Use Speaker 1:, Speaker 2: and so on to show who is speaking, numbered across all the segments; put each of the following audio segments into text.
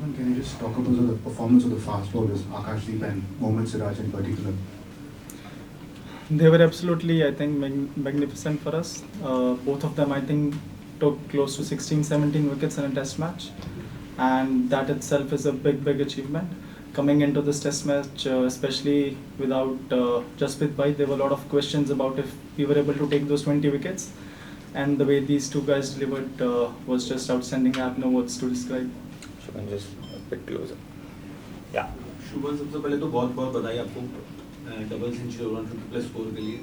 Speaker 1: Shubman, can you just talk about the performance of the fast bowlers, Akashdeep and Mohammad Siraj in particular?
Speaker 2: They were absolutely, I think, magnificent for us. Both of them, I think, took close to 16, 17 wickets in a test match. And that itself is a big achievement. Coming into this test match, especially without Jasprit Bhai, there were a lot of questions about if we were able to take those 20 wickets. And the way these two guys delivered was just outstanding. I have no words to describe.
Speaker 3: Shubman, just a bit closer. Yeah.
Speaker 4: शुभन, सबसे पहले तो बहुत बहुत बधाई आपको double century और 150 plus score के लिए।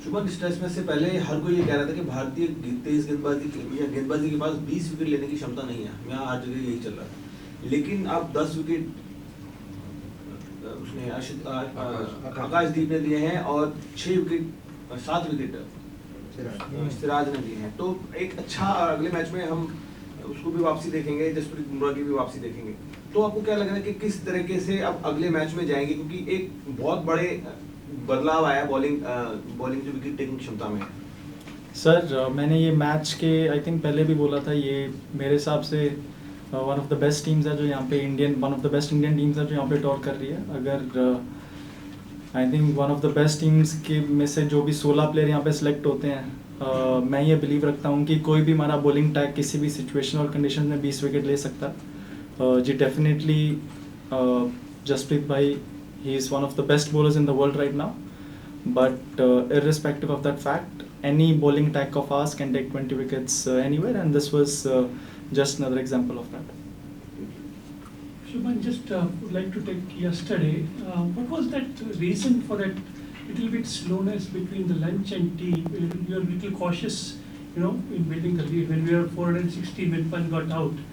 Speaker 4: शुभन, इस टेस्ट मैच से पहले हर कोई ये कह रहा था कि भारतीय तेज गेंदबाजी के पास 20 विकेट लेने की क्षमता नहीं है। यहाँ हर जगह यही चल रहा था, लेकिन अब 10 विकेट उसने आकाशदीप ने दिए हैं और 7 विकेट सिराज ने दिए हैं। तो एक अच्छा, अगले मैच में हम उसको भी वापसी देखेंगे, जसप्रीत बुमराह की भी वापसी देखेंगे। तो आपको क्या लग रहा है कि किस तरीके से अब अगले मैच में जाएंगे, क्योंकि एक बहुत बड़े बदलाव आया बॉलिंग जो विकेट टेकिंग क्षमता में है।
Speaker 2: सर, मैंने ये मैच के आई थिंक पहले भी बोला था, ये मेरे हिसाब से one of the best teams है जो यहाँ पे one of the best Indian teams है जो यहाँ पे टॉर कर रही है। अगर I think one of the best teams के में से जो भी 16 प्लेयर यहाँ पे सिलेक्ट होते हैं, मैं ये बिलीव रखता हूँ कि कोई भी हमारा बॉलिंग टैग किसी भी सिचुएशन और कंडीशन में 20 विकेट ले सकता है। जी डेफिनेटली जसप्रीत भाई, he is one of the best bowlers in the world right now, but irrespective of that fact, any bowling attack of ours can take 20 wickets anywhere, and this was just another example of that.
Speaker 5: Shubman, just would like to take yesterday. What was that reason for that little bit slowness between the lunch and tea? You were a little cautious, in building the lead. When we were 460, when Pan got out,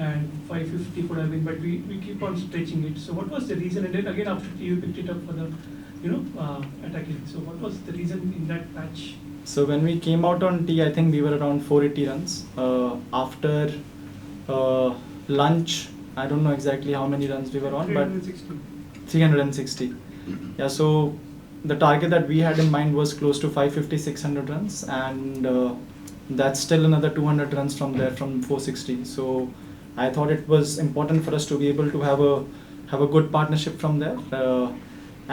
Speaker 5: and 550 could have been, but we keep on stretching it. So what was the reason? And then again after tea, you picked it up for the, attacking. So what was the reason in that patch?
Speaker 2: So when we came out on tea, I think we were around 480 runs. After lunch, I don't know exactly how many runs we were on,
Speaker 5: 360.
Speaker 2: but 360. Yeah, so the target that we had in mind was close to 550, 600 runs, and that's still another 200 runs from there, from 460. So I thought it was important for us to be able to have a good partnership from there.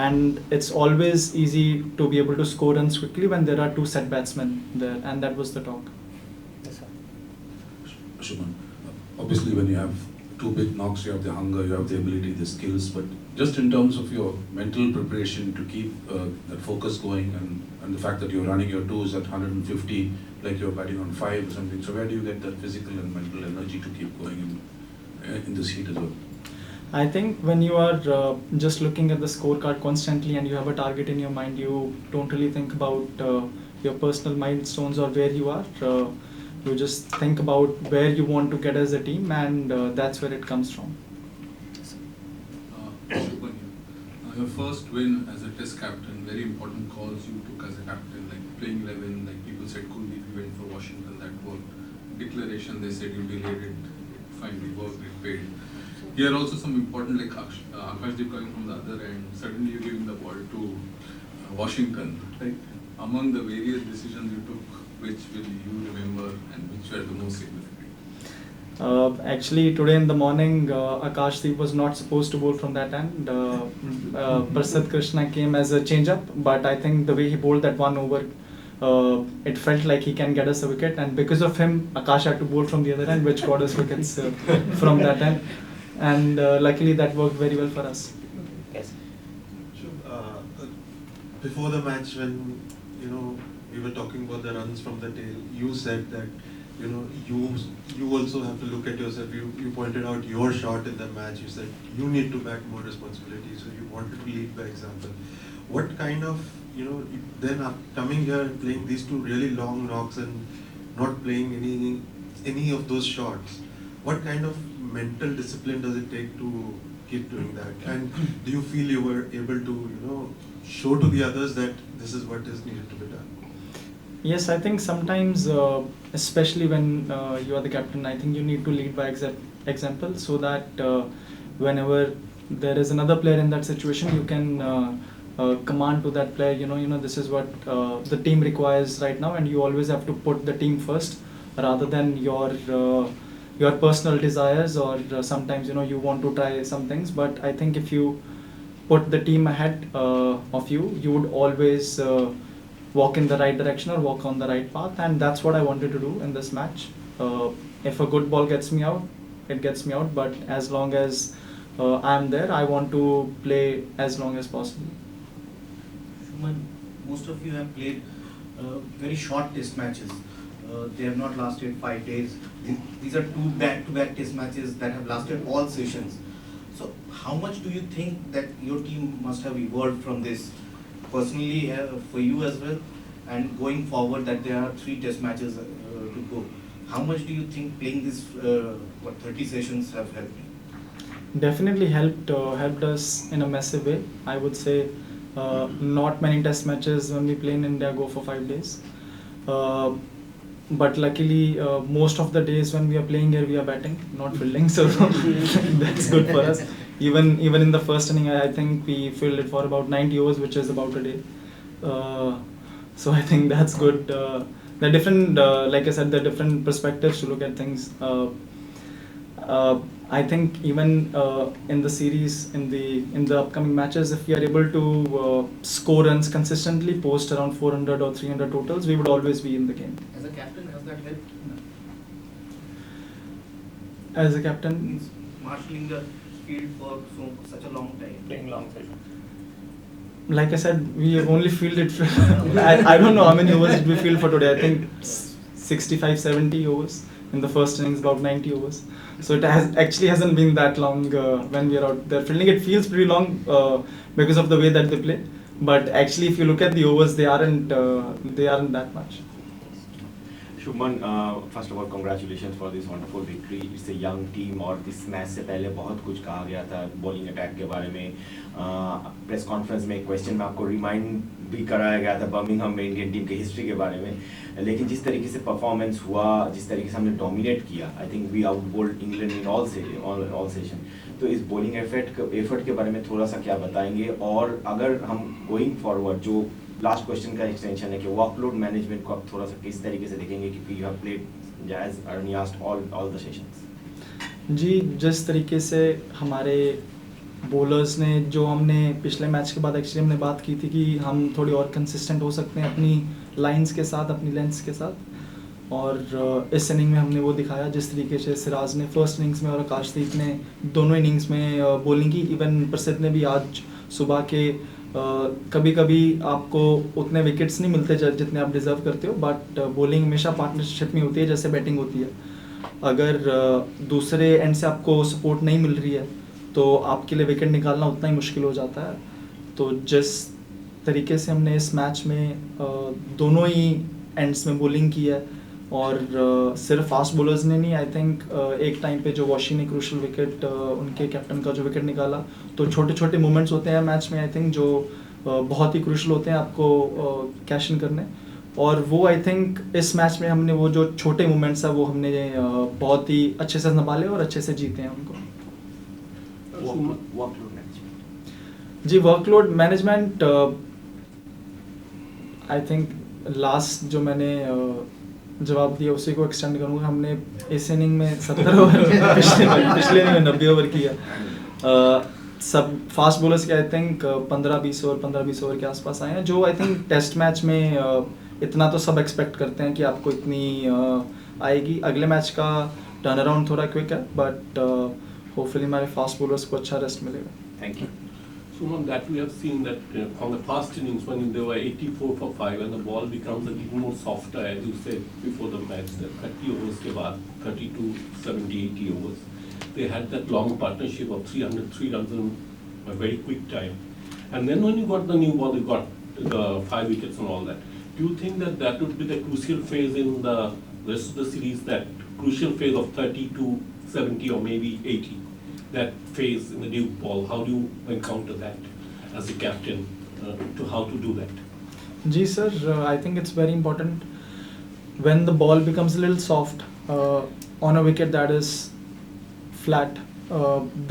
Speaker 2: And it's always easy to be able to score runs quickly when there are two set batsmen there, and that was the talk.
Speaker 3: Yes, sir.
Speaker 6: Shubman, obviously when you have two big knocks, you have the hunger, you have the ability, the skills, but just in terms of your mental preparation to keep that focus going, and the fact that you're running your twos at 150, like you're batting on 5 or something, so where do you get that physical and mental energy to keep going in this heat as well?
Speaker 2: I think when you are just looking at the scorecard constantly and you have a target in your mind, you don't really think about your personal milestones or where you are. You just think about where you want to get as a team, and that's where it comes from.
Speaker 7: Shubman, your first win as a test captain, very important calls you took as a captain, like playing 11, like people said Kuldeep, you went for Washington, that worked. Declaration, they said you delayed it, finally worked, it paid. Here also some important, like Akashdeep coming from the other end, suddenly you're giving the ball to Washington. Like, among the various decisions you took, which will you remember and which were the most significant?
Speaker 2: Actually, today in the morning, Akashdeep was not supposed to bowl from that end. Prasad Krishna came as a change-up, but I think the way he bowled that one over, it felt like he can get us a wicket, and because of him, Akash had to bowl from the other end, which got us wickets from that end. And luckily that worked very well for us.
Speaker 3: Yes.
Speaker 8: Before the match, when we were talking about the runs from the tail, you said that you also have to look at yourself. You pointed out your shot in the match. You said you need to back more responsibility, so you wanted to lead by example. What kind of then coming here and playing these two really long knocks and not playing any of those shots, what kind of mental discipline does it take to keep doing that? And do you feel you were able to show to the others that this is what is needed to be done?
Speaker 2: Yes, I think sometimes, especially when you are the captain, I think you need to lead by example, so that whenever there is another player in that situation, you can command to that player, this is what the team requires right now, and you always have to put the team first rather than your your personal desires, or sometimes you want to try some things. But I think if you put the team ahead of you, you would always walk in the right direction or walk on the right path, and that's what I wanted to do in this match. If a good ball gets me out, it gets me out, but as long as I'm there, I want to play as long as possible.
Speaker 9: Shubman, most of you have played very short test matches. They have not lasted 5 days. These are 2 back-to-back test matches that have lasted all sessions. So how much do you think that your team must have evolved from this, personally for you as well, and going forward that there are 3 test matches to go? How much do you think playing this 30 sessions have helped you?
Speaker 2: Definitely helped us in a massive way. I would say not many test matches when we play in India go for 5 days. But luckily, most of the days when we are playing here, we are batting, not fielding. So that's good for us. Even in the first inning, I think we fielded for about 90 overs, which is about a day. So I think that's good. There are different, like I said, there are different perspectives to look at things. I think even in the series, in the upcoming matches, if we are able to score runs consistently, post around 400 or 300 totals, we would always be in the game.
Speaker 9: As a captain, has that helped?
Speaker 2: As a captain,
Speaker 9: Means marshalling the field for such a long time.
Speaker 3: Playing long session.
Speaker 2: like I said, we have only fielded. I don't know how many overs did we field for today. I think 65, 70 overs. In the first innings, about 90 overs. So it hasn't been that long when we are out there fielding. It feels pretty long because of the way that they play. But actually, if you look at the overs, they aren't that much.
Speaker 10: Shubman, first of all, congratulations for this wonderful victory. It's a young team और इस match से पहले बहुत कुछ कहा गया था bowling attack के बारे में. प्रेस कॉन्फ्रेंस में एक क्वेश्चन में आपको रिमाइंड भी कराया गया था बर्मिंघम में इंडियन टीम की हिस्ट्री के बारे में. लेकिन जिस तरीके से परफॉर्मेंस हुआ, जिस तरीके से हमने डोमिनेट किया, I think we outbowled England in all session. तो इस बॉलिंग एफर्ट के बारे में थोड़ा सा क्या बताएंगे, और अगर हम गोइंग फॉरवर्ड जो लास्ट क्वेश्चन का एक्सटेंशन है कि वर्कलोड मैनेजमेंट को आप थोड़ा सा किस तरीके से देखेंगे, क्योंकि you have played as Arnie asked all the sessions.
Speaker 2: जी, जिस तरीके से हमारे बॉलर्स ने, जो हमने पिछले मैच के बाद एक्चुअली हमने बात की थी कि हम थोड़ी और कंसिस्टेंट हो सकते हैं अपनी लाइंस के साथ, अपनी लेंथ्स के साथ, और इस इनिंग में हमने वो दिखाया. जिस तरीके से सिराज ने फर्स्ट इनिंग्स में और आकाशदीप ने दोनों इनिंग्स में बॉलिंग की, इवन प्रसिद्ध ने भी आज सुबह के कभी कभी आपको उतने विकेट्स नहीं मिलते जितने आप डिज़र्व करते हो, बट बॉलिंग हमेशा पार्टनरशिप में होती है जैसे बैटिंग होती है. अगर दूसरे एंड से आपको सपोर्ट नहीं मिल रही है तो आपके लिए विकेट निकालना उतना ही मुश्किल हो जाता है. तो जिस तरीके से हमने इस मैच में दोनों ही एंड्स में बॉलिंग की है, और सिर्फ फास्ट बॉलर्स ने नहीं, आई थिंक एक टाइम पे जो वॉशी ने क्रूशल विकेट, उनके कैप्टन का जो विकेट निकाला, तो छोटे छोटे मोमेंट्स होते हैं मैच में आई थिंक जो बहुत ही क्रूशल होते हैं आपको कैश इन करने. और वो आई थिंक इस मैच में हमने वो जो छोटे मोमेंट्स है वो हमने बहुत ही अच्छे से संभाले और अच्छे से जीते हैं उनको. जी, workload management I think last जो मैंने जवाब दिया उसी को एक्सटेंड करूँगा. हमने इस इनिंग में 70 ओवर पिछले में 90 ओवर किया. सब फास्ट बॉलर्स के आई थिंक 15-20 ओवर के आसपास आए हैं, जो आई थिंक टेस्ट मैच में इतना तो सब एक्सपेक्ट करते हैं कि आपको इतनी आएगी. अगले मैच का टर्न अराउंड थोड़ा क्विक है, बट होपफुली हमारे फास्ट बॉलर्स को अच्छा रेस्ट मिलेगा.
Speaker 10: Thank you.
Speaker 11: Shubman, that we have seen that from the first innings when they were 84 for 5 and the ball becomes a little more softer, as you said before the match, that 30 overs ke baad, 32, 70, 80 overs, they had that long partnership of 303 runs in a very quick time. And then when you got the new ball, you got the 5 wickets and all that. Do you think that that would be the crucial phase in the rest of the series, that crucial phase of 30 to 70 or maybe 80? That phase in the new ball, how do you encounter that as a captain, to how to do that?
Speaker 2: जी sir, I think it's very important when the ball becomes a little soft on a wicket that is flat.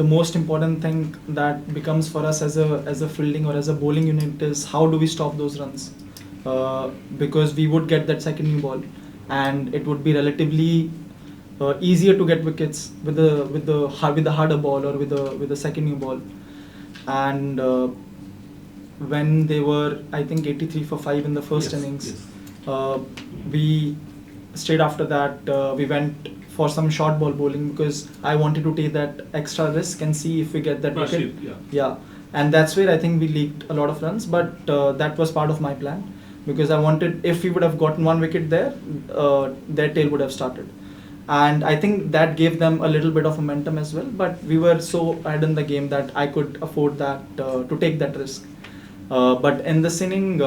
Speaker 2: The most important thing that becomes for us as a fielding or as a bowling unit is how do we stop those runs, because we would get that second new ball and it would be relatively easier to get wickets with the harder ball or with the second new ball. And when they were, I think, 83 for 5 in the first innings, we straight after that we went for some short ball bowling because I wanted to take that extra risk and see if we get that wicket. Yeah, and that's where I think we leaked a lot of runs, but that was part of my plan because I wanted, if we would have gotten 1 wicket there, their tail would have started. And I think that gave them a little bit of momentum as well, but we were so ahead in the game that I could afford that to take that risk. But in this inning,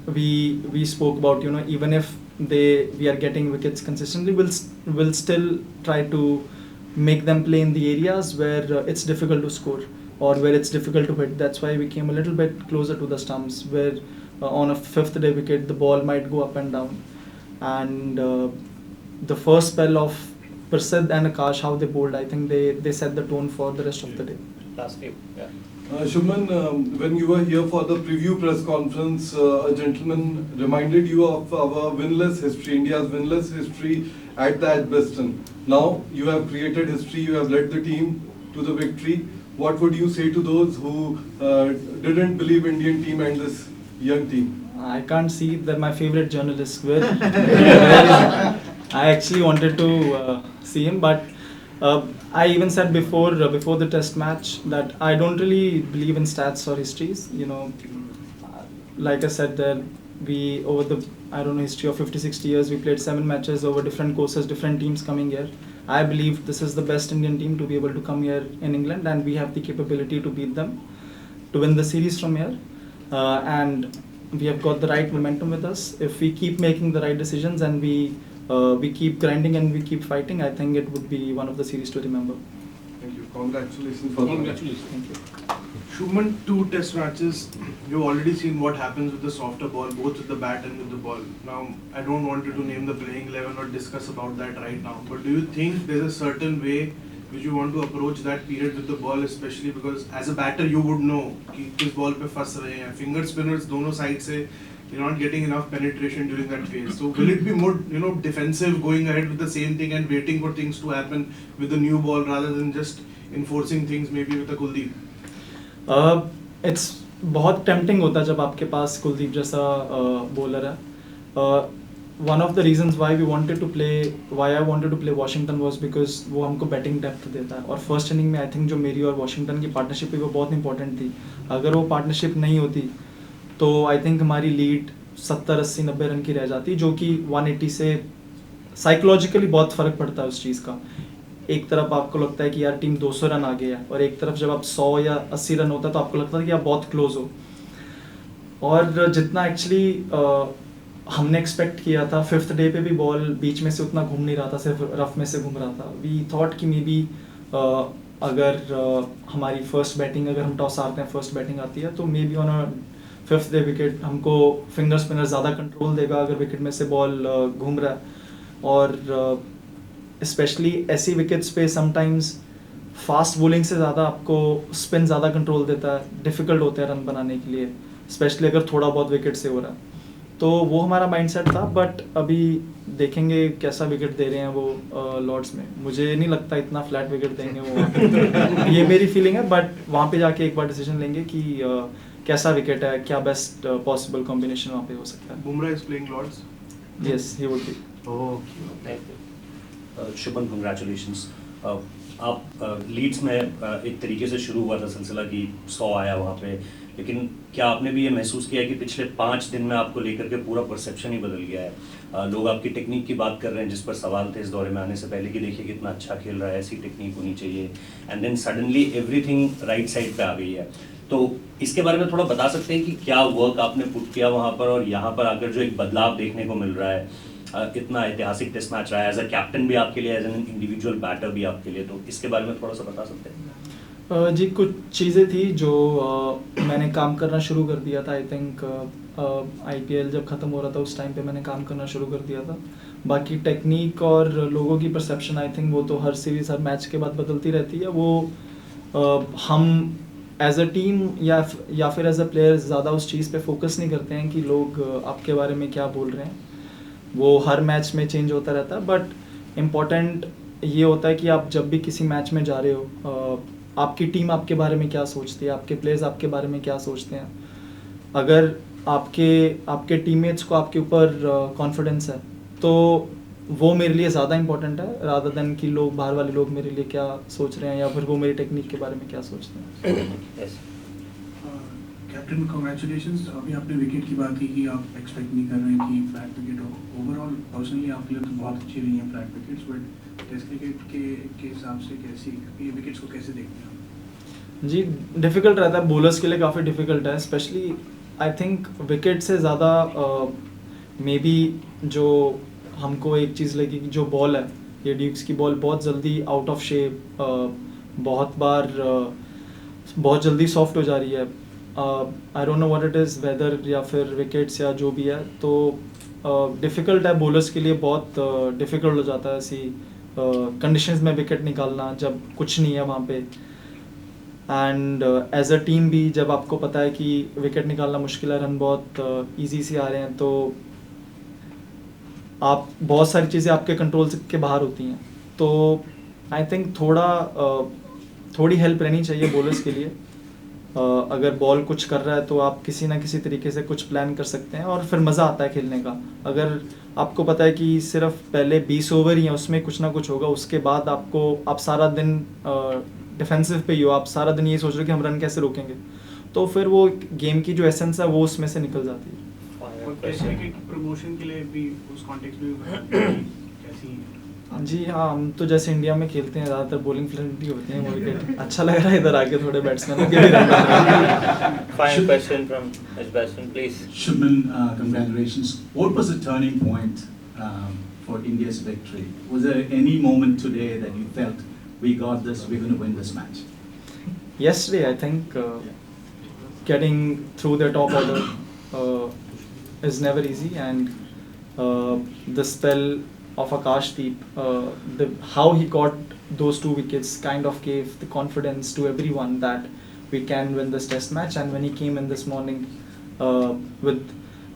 Speaker 2: we spoke about, even if we are getting wickets consistently, we'll still try to make them play in the areas where it's difficult to score or where it's difficult to hit. That's why we came a little bit closer to the stumps, where on a 5th day wicket the ball might go up and down. And the first spell of Prasidh and Akash, how they bowled, I think they set the tone for the rest of the day.
Speaker 10: Last game, yeah.
Speaker 12: Shubman, when you were here for the preview press conference, a gentleman reminded you of our winless history, India's winless history at the Edgbaston. Now you have created history, you have led the team to the victory. What would you say to those who didn't believe Indian team and this young team?
Speaker 2: I can't see that my favorite journalist. Where is he? I actually wanted to see him, but I even said before the test match that I don't really believe in stats or histories. Like I said, that we over the history of 50-60 years, we played 7 matches over different courses, different teams coming here. I believe this is the best Indian team to be able to come here in England, and we have the capability to beat them, to win the series from here, and we have got the right momentum with us. If we keep making the right decisions and we keep grinding and we keep fighting, I think it would be one of the series to remember.
Speaker 12: Thank you. Congratulations for
Speaker 11: Congratulations.
Speaker 2: Thank you.
Speaker 13: Shubman, 2 test matches, you've already seen what happens with the softer ball, both with the bat and with the ball. Now, I don't want you to name the playing 11 or discuss about that right now, but do you think there's a certain way which you want to approach that period with the ball, especially because as a batter you would know कि किस ball पे फंस रहे हैं, finger spinners दोनों side से, you're not getting enough penetration during that phase. So will it be more, defensive, going ahead with the same thing and waiting for things to happen with the new ball rather than just enforcing things maybe with the Kuldeep?
Speaker 2: It's बहुत tempting होता जब आपके पास कुलदीप जैसा bowler है. One of the reasons why I wanted to play Washington was because वो हमको batting depth देता है, और फर्स्ट इनिंग में आई थिंक जो मेरी और वॉशिंगटन की पार्टनरशिप है वो बहुत इंपॉर्टेंट थी. अगर वो पार्टनरशिप नहीं होती तो आई थिंक हमारी लीड 70-80-90 रन की रह जाती, जो कि 180 से साइकोलॉजिकली बहुत फ़र्क पड़ता है उस चीज़ का. एक तरफ आपको लगता है कि यार टीम 200 रन आ गया है, और एक तरफ जब आप 100 या 80 रन होता है तो आपको लगता है कि आप बहुत क्लोज हो. और जितना एक्चुअली हमने एक्सपेक्ट किया था, 5th डे पे भी बॉल बीच में से उतना घूम नहीं रहा था, सिर्फ रफ में से घूम रहा था. वी थॉट कि मे बी अगर हमारी फर्स्ट बैटिंग, अगर हम टॉस हारते हैं, फर्स्ट बैटिंग आती है, तो may be on a 5th day wicket हमको फिंगर स्पिनर ज़्यादा कंट्रोल देगा अगर विकेट में से बॉल घूम रहा है. और स्पेशली ऐसी विकेट्स पे समटाइम्स फास्ट बॉलिंग से ज़्यादा आपको स्पिन ज़्यादा कंट्रोल देता है, डिफ़िकल्ट होता है रन बनाने के लिए, स्पेशली अगर थोड़ा बहुत विकेट से हो रहा है. तो वो हमारा माइंडसेट था, बट अभी देखेंगे कैसा विकेट दे रहे हैं वो लॉर्ड्स में. मुझे नहीं लगता इतना फ्लैट विकेट देंगे वो. ये मेरी फीलिंग है, बट वहाँ पे जाके एक बार डिसीजन लेंगे कि कैसा विकेट है, क्या बेस्ट पॉसिबल कॉम्बिनेशन वहाँ पे हो सकता है.
Speaker 13: Bumrah is playing Lords?
Speaker 2: Yes, he would be.
Speaker 10: Thank you.
Speaker 14: Shubman, congratulations. आप लीड्स में एक तरीके से शुरू हुआ था सिलसिला कि 100 आया वहाँ पे, लेकिन क्या आपने भी ये महसूस किया कि पिछले 5 दिन में आपको लेकर के पूरा परसेप्शन ही बदल गया है? लोग आपकी टेक्निक की बात कर रहे हैं, जिस पर सवाल थे इस दौरे में आने से पहले कि देखिए कितना अच्छा खेल रहा है, ऐसी टेक्निक होनी चाहिए, and then suddenly everything right side पे आ गई है. तो इसके बारे में थोड़ा बता सकते हैं कि क्या वर्क आपने पुट किया वहाँ पर, और यहाँ पर आकर जो एक बदलाव देखने को मिल रहा है, कितना ऐतिहासिक टेस्ट मैच रहा है एज अ कैप्टन भी आपके लिए, एज एन इंडिविजुअल बैटर भी आपके लिए, तो इसके बारे में थोड़ा सा बता सकते हैं?
Speaker 2: जी, कुछ चीज़ें थी जो मैंने काम करना शुरू कर दिया था. आई थिंक IPL जब ख़त्म हो रहा था उस टाइम पे मैंने काम करना शुरू कर दिया था. बाकी टेक्निक और लोगों की परसेप्शन आई थिंक वो तो हर सीरीज, हर मैच के बाद बदलती रहती है. वो हम एज अ टीम या फिर एज अ प्लेयर ज़्यादा उस चीज़ पे फोकस नहीं करते हैं कि लोग आपके बारे में क्या बोल रहे हैं. वो हर मैच में चेंज होता रहता है. बट इम्पोर्टेंट ये होता है कि आप जब भी किसी मैच में जा रहे हो, आपकी टीम आपके बारे में क्या सोचती है, आपके प्लेयर्स आपके बारे में क्या सोचते हैं. अगर आपके टीममेट्स को आपके ऊपर कॉन्फिडेंस है तो वो मेरे लिए ज़्यादा इंपॉर्टेंट है रादर देन कि लोग बाहर वाले लोग मेरे लिए क्या सोच रहे हैं या फिर वो मेरी टेक्निक के बारे में क्या सोचते हैं.
Speaker 1: Captain congratulations. अभी आपने विकेट की बात की कि आप एक्सपेक्ट नहीं कर रहे हैं कि फ्लैट विकेट हो. ओवरऑल पर्सनली आपके लिए तो बहुत अच्छी रही हैं flat wickets, but test cricket के हिसाब से कैसी ये विकेट्स को कैसे देखते हैं आप?
Speaker 2: जी, डिफ़िकल्ट रहता है. बॉलर्स के लिए काफ़ी डिफ़िकल्ट है, स्पेशली आई थिंक विकेट से ज़्यादा मे बी जो हमको एक चीज़ लगी कि जो बॉल है, ये ड्यूक्स की बॉल बहुत जल्दी आउट ऑफ शेप, बहुत बार बहुत जल्दी सॉफ्ट हो जा रही है. I don't know what it is, weather या फिर विकेट्स या जो भी है. तो डिफ़िकल्ट है बॉलर्स के लिए, बहुत डिफ़िकल्ट हो जाता है ऐसी कंडीशंस में विकेट निकालना जब कुछ नहीं है वहाँ पे. एंड एज अ टीम भी जब आपको पता है कि विकेट निकालना मुश्किल है, रन बहुत ईजी से आ रहे हैं, तो आप बहुत सारी चीज़ें आपके कंट्रोल के बाहर होती हैं. तो आई थिंक थोड़ी हेल्प रहनी चाहिए बॉलर्स के लिए. अगर बॉल कुछ कर रहा है तो आप किसी ना किसी तरीके से कुछ प्लान कर सकते हैं और फिर मज़ा आता है खेलने का. अगर आपको पता है कि सिर्फ पहले 20 ओवर ही हैं, उसमें कुछ ना कुछ होगा, उसके बाद आप सारा दिन डिफेंसिव पे ही हो, आप सारा दिन ये सोच रहे हो कि हम रन कैसे रोकेंगे, तो फिर वो गेम की जो एसेंस है वो उसमें से निकल जाती है.
Speaker 1: टेस्ट क्रिकेट प्रमोशन के लिए भी उस कॉन्टेक्स्ट में कैसी?
Speaker 2: जी हाँ, हम तो जैसे इंडिया में खेलते हैं ज़्यादातर बॉलिंग फ्रेंडली होते हैं वो विकेट. अच्छा लग रहा है इधर आके थोड़े बैट्समैनों के भी रन बन रहे हैं.
Speaker 3: Final question from Edgbaston, please.
Speaker 15: Shubman, congratulations. What was the turning point for India's victory? Was there any moment today that you felt we got this, we're going to win this match?
Speaker 2: Yesterday, I think getting through the top order is never easy, and the spell of Akashdeep, how he got those 2 wickets kind of gave the confidence to everyone that we can win this test match. And when he came in this morning with,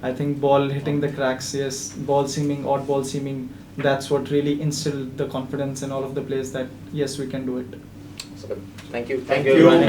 Speaker 2: I think, ball hitting the cracks, yes, odd ball seaming, that's what really instilled the confidence in all of the players that yes, we can do it.
Speaker 3: Thank you. Thank you everyone.